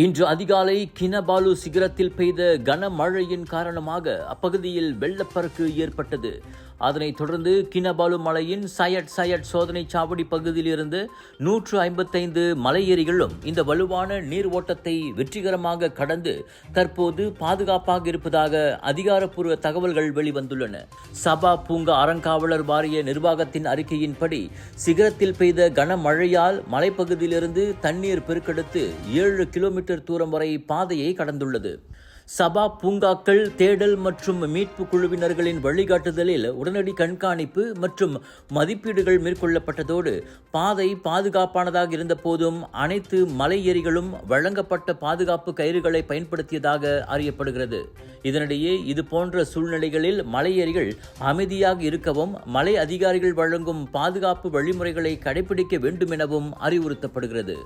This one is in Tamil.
இன்று அதிகாலை கினபாலு சிகரத்தில் பெய்த கனமழையின் காரணமாக அப்பகுதியில் வெள்ளப்பெருக்கு ஏற்பட்டது. அதனைத் தொடர்ந்து கினபாலு மலையின் சயட் சோதனை சாவடி பகுதியில் இருந்து 155 மலையேறிகளும் இந்த வலுவான நீர் ஓட்டத்தை வெற்றிகரமாக கடந்து தற்போது பாதுகாப்பாக இருப்பதாக அதிகாரப்பூர்வ தகவல்கள் வெளிவந்துள்ளன. சபா பூங்கா அறங்காவலர் வாரிய நிர்வாகத்தின் அறிக்கையின்படி சிகரத்தில் பெய்த கனமழையால் மலைப்பகுதியிலிருந்து தண்ணீர் பெருக்கெடுத்து 7 கிலோமீட்டர் தூரம் வரை பாதையை கடந்துள்ளது. சபா பூங்காக்கள் தேடல் மற்றும் மீட்பு குழுவினர்களின் வழிகாட்டுதலில் உடனடி கண்காணிப்பு மற்றும் மதிப்பீடுகள் மேற்கொள்ளப்பட்டதோடு பாதை பாதுகாப்பானதாக இருந்த போதும் அனைத்து மலையேறிகளும் வழங்கப்பட்ட பாதுகாப்பு கயிறுகளை பயன்படுத்தியதாக அறியப்படுகிறது. இதனிடையே இதுபோன்ற சூழ்நிலைகளில் மலையேறிகள் அமைதியாக இருக்கவும் மலை அதிகாரிகள் வழங்கும் பாதுகாப்பு வழிமுறைகளை கடைபிடிக்க வேண்டும் எனவும் அறிவுறுத்தப்படுகிறது.